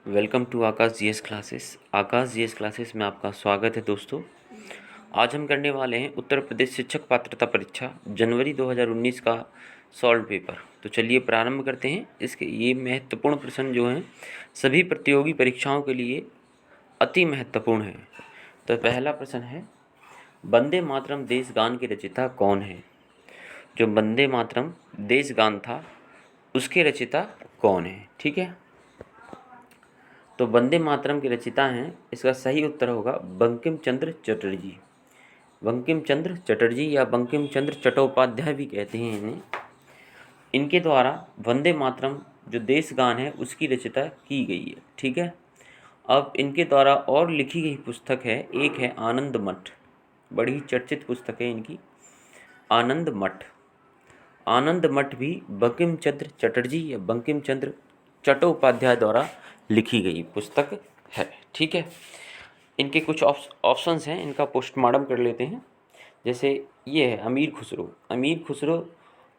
Welcome to Aakash GS classes. Aakash GS classes में आपका स्वागत है दोस्तों। आज हम करने वाले हैं उत्तर प्रदेश शिक्षक पात्रता परीक्षा जनवरी 2019 का सॉल्व पेपर। तो चलिए प्रारंभ करते हैं। इसके ये महत्वपूर्ण प्रश्न जो हैं सभी प्रतियोगी परीक्षाओं के लिए अति महत्वपूर्ण है। तो पहला प्रश्न है, वंदे मातरम देश गान के रचयिता कौन है? जो वंदे मातरम देश गान था उसके रचयिता कौन है? ठीक है, तो वंदे मातरम के रचयिता हैं, इसका सही उत्तर होगा बंकिम चंद्र चटर्जी। बंकिम चंद्र चटर्जी या बंकिम चंद्र चट्टोपाध्याय भी कहते हैं इन्हें। इनके द्वारा वंदे मातरम जो देश गान है उसकी रचना की गई है। ठीक है, अब इनके द्वारा और लिखी गई पुस्तक है, एक है आनंद मठ। बड़ी चर्चित पुस्तक है इनकी आनंद मठ। आनंद मठ भी बंकिम चंद्र चटर्जी या बंकिम चंद्र चट्टोपाध्याय द्वारा लिखी गई पुस्तक है। ठीक है, इनके कुछ ऑप्शंस हैं, इनका पोस्टमार्टम कर लेते हैं। जैसे ये है अमीर खुसरो। अमीर खुसरो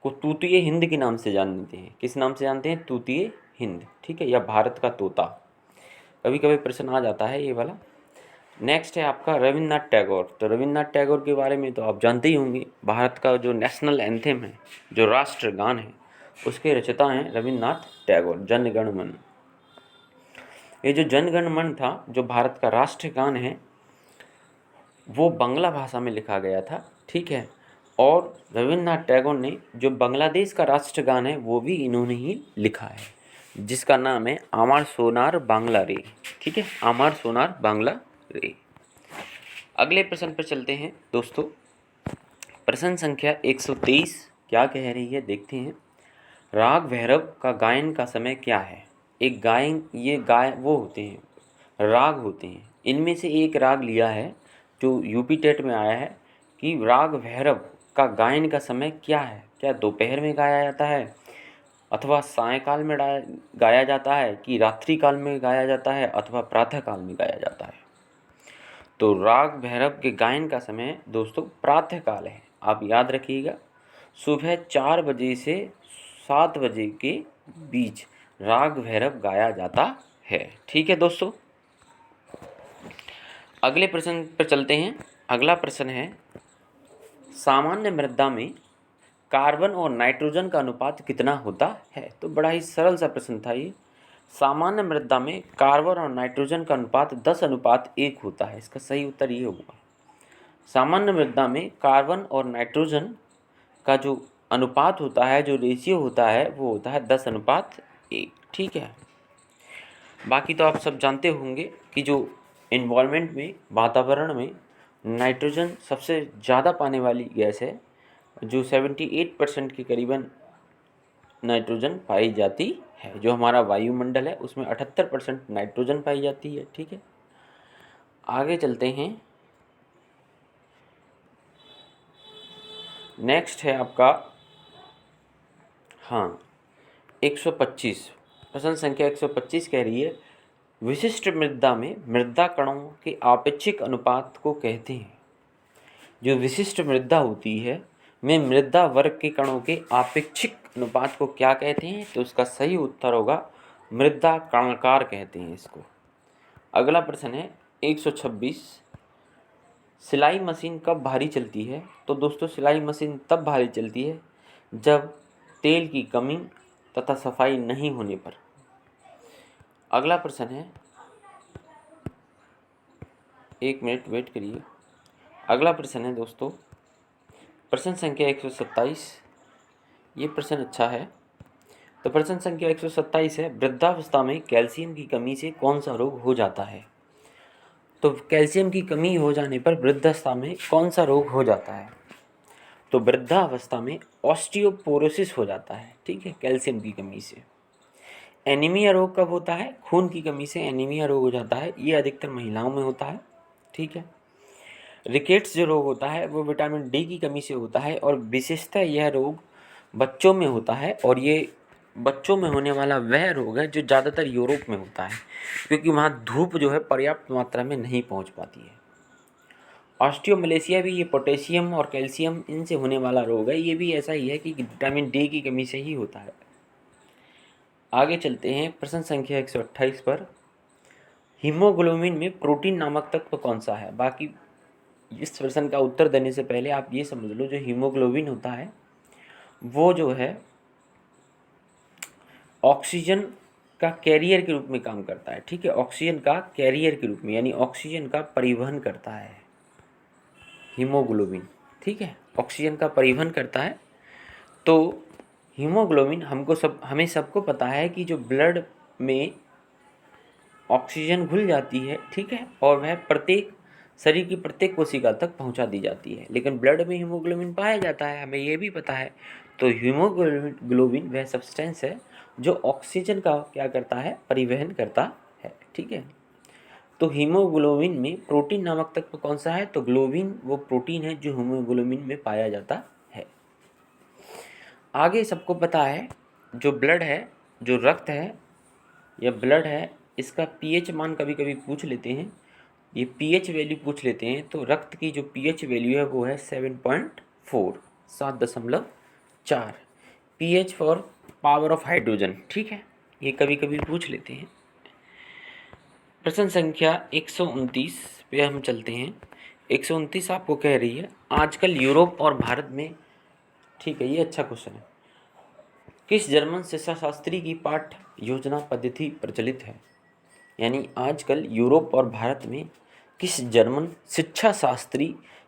को तूतिए हिंद के नाम से जानते हैं। किस नाम से जानते हैं? तूतिए हिंद। ठीक है, या भारत का तोता, कभी कभी प्रश्न आ जाता है ये वाला। नेक्स्ट है आपका रविन्द्रनाथ टैगोर। तो रविन्द्रनाथ टैगोर के बारे में तो आप जानते ही होंगे, भारत का जो नेशनल एंथम है, जो राष्ट्रगान है, उसके रचयिता हैं रविन्द्रनाथ टैगोर। जन गण मन, ये जो जन गण मन था, जो भारत का राष्ट्रगान है, वो बांग्ला भाषा में लिखा गया था। ठीक है, और रविन्द्रनाथ टैगोर ने जो बांग्लादेश का राष्ट्रगान है वो भी इन्होंने ही लिखा है, जिसका नाम है आमार सोनार बांग्ला रे। ठीक है, आमार सोनार बांग्ला रे। अगले प्रश्न पर चलते हैं दोस्तों। प्रश्न संख्या 123 क्या कह रही है, देखते हैं। राग भैरव का गायन का समय क्या है? एक गायन, ये वो होते हैं, राग होते हैं। इनमें से एक राग लिया है जो यूपी टेट में आया है कि राग भैरव का गायन का समय क्या है। क्या दोपहर में गाया जाता है, अथवा सायंकाल में गाया जाता है, कि रात्रि काल में गाया जाता है, अथवा प्रातः काल में गाया जाता है? तो राग भैरव के गायन का समय दोस्तों प्रातः काल है। आप याद रखिएगा, सुबह 4 बजे से 7 बजे के बीच राग भैरव गाया जाता है। ठीक है दोस्तों, अगले प्रश्न पर चलते हैं। अगला प्रश्न है, सामान्य मृदा में कार्बन और नाइट्रोजन का अनुपात कितना होता है? तो बड़ा ही सरल सा प्रश्न था ये। सामान्य मृदा में कार्बन और नाइट्रोजन का अनुपात 10:1 होता है। इसका सही उत्तर ये होगा। सामान्य मृदा में कार्बन और नाइट्रोजन का जो अनुपात होता है, जो रेशियो होता है, वो होता है 10:1। ठीक है, बाकी तो आप सब जानते होंगे कि जो इन्वायरमेंट में, वातावरण में नाइट्रोजन सबसे ज़्यादा पाने वाली गैस है, जो 78% के करीबन नाइट्रोजन पाई जाती है। जो हमारा वायुमंडल है उसमें 78% नाइट्रोजन पाई जाती है। ठीक है, आगे चलते हैं। नेक्स्ट है आपका 125, प्रश्न संख्या 125 कह रही है, विशिष्ट मृदा में मृदा कणों के आपेक्षिक अनुपात को कहते हैं। जो विशिष्ट मृदा होती है में मृदा वर्ग के कणों के आपेक्षिक अनुपात को क्या कहते हैं? तो उसका सही उत्तर होगा मृदा कणाकार कहते हैं इसको। अगला प्रश्न है 126, सिलाई मशीन कब भारी चलती है? तो दोस्तों सिलाई मशीन तब भारी चलती है जब तेल की कमी तथा सफाई नहीं होने पर। अगला प्रश्न है, 1 मिनट वेट करिए। अगला प्रश्न है दोस्तों, प्रश्न संख्या 127। ये प्रश्न अच्छा है। तो प्रश्न संख्या 127 है, वृद्धावस्था में कैल्शियम की कमी से कौन सा रोग हो जाता है? तो कैल्शियम की कमी हो जाने पर वृद्धावस्था में कौन सा रोग हो जाता है? तो वृद्धावस्था में ऑस्टियोपोरोसिस हो जाता है। ठीक है, कैल्शियम की कमी से। एनीमिया रोग कब होता है? खून की कमी से एनीमिया रोग हो जाता है। ये अधिकतर महिलाओं में होता है। ठीक है, रिकेट्स जो रोग होता है वो विटामिन डी की कमी से होता है, और विशेषतः यह रोग बच्चों में होता है, और ये बच्चों में होने वाला वह रोग है जो ज़्यादातर यूरोप में होता है, क्योंकि वहाँ धूप जो है पर्याप्त मात्रा में नहीं पहुँच पाती है। ऑस्टियोमलेशिया भी ये पोटेशियम और कैल्शियम इनसे होने वाला रोग है। ये भी ऐसा ही है कि विटामिन डी की कमी से ही होता है। आगे चलते हैं प्रश्न संख्या 128 पर। हीमोग्लोबिन में प्रोटीन नामक तत्व कौन सा है? बाकी इस प्रश्न का उत्तर देने से पहले आप ये समझ लो, जो हीमोग्लोबिन होता है वो जो है ऑक्सीजन का कैरियर के रूप में काम करता है। ठीक है, ऑक्सीजन का कैरियर के रूप में, यानी ऑक्सीजन का परिवहन करता है हीमोग्लोबिन। ठीक है, ऑक्सीजन का परिवहन करता है। तो हीमोग्लोबिन हमें सबको पता है कि जो ब्लड में ऑक्सीजन घुल जाती है, ठीक है, और वह प्रत्येक शरीर की प्रत्येक कोशिका तक पहुंचा दी जाती है, लेकिन ब्लड में हीमोग्लोबिन पाया जाता है, हमें ये भी पता है। तो हीमोग्लोबिन वह सब्सटेंस है जो ऑक्सीजन का क्या करता है, परिवहन करता है। ठीक है, तो हीमोग्लोबिन में प्रोटीन नामक तत्व कौन सा है? तो ग्लोबिन वो प्रोटीन है जो हीमोग्लोबिन में पाया जाता है। आगे सबको पता है, जो ब्लड है, जो रक्त है या ब्लड है, इसका पीएच मान कभी कभी पूछ लेते हैं, ये पीएच वैल्यू पूछ लेते हैं। तो रक्त की जो पीएच वैल्यू है वो है 7.4, 7.4, pH for power of hydrogen. ठीक है, ये कभी कभी पूछ लेते हैं। प्रश्न संख्या 129 पे हम चलते हैं। 129 आपको कह रही है, आजकल यूरोप और भारत में, ठीक है, ये अच्छा क्वेश्चन है, किस जर्मन शिक्षा शास्त्री की पाठ्य योजना पद्धति प्रचलित है? यानी आजकल यूरोप और भारत में किस जर्मन शिक्षा शास्त्री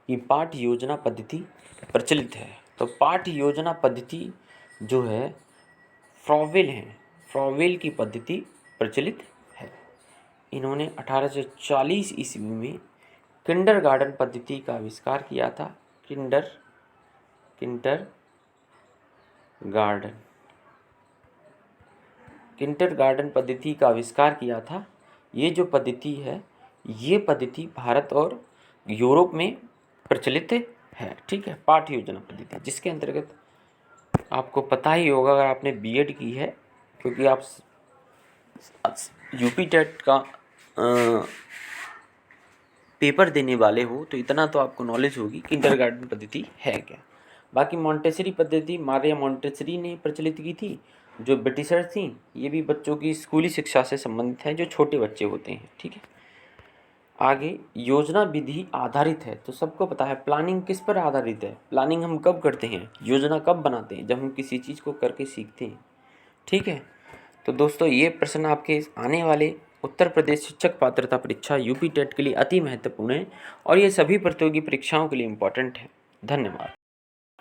की पाठ्य योजना पद्धति प्रचलित है? तो पाठ्य योजना पद्धति जो है फ्रॉवेल है, फ्रॉवेल की पद्धति प्रचलित है। इन्होंने 1840 ईस्वी में किंडरगार्टन पद्धति का आविष्कार किया था। किंडरगार्टन पद्धति का आविष्कार किया था। ये जो पद्धति है, ये पद्धति भारत और यूरोप में प्रचलित है। ठीक है, पाठ्य योजना पद्धति, जिसके अंतर्गत आपको पता ही होगा अगर आपने बीएड की है, क्योंकि आप यूपी टेट का पेपर देने वाले हो, तो इतना तो आपको नॉलेज होगी किंडरगार्टन पद्धति है क्या। बाकी मॉन्टेसरी पद्धति मारिया मॉन्टेसरी ने प्रचलित की थी, जो ब्रिटिशर थी। ये भी बच्चों की स्कूली शिक्षा से संबंधित है, जो छोटे बच्चे होते हैं। ठीक है, आगे योजना विधि आधारित है। तो सबको पता है प्लानिंग किस पर आधारित है? प्लानिंग हम कब करते हैं, योजना कब बनाते हैं? जब हम किसी चीज़ को करके सीखते हैं। ठीक है, तो दोस्तों ये प्रश्न आपके आने वाले उत्तर प्रदेश शिक्षक पात्रता परीक्षा यूपी टेट के लिए अति महत्वपूर्ण है, और ये सभी प्रतियोगी परीक्षाओं के लिए इम्पोर्टेंट है। धन्यवाद।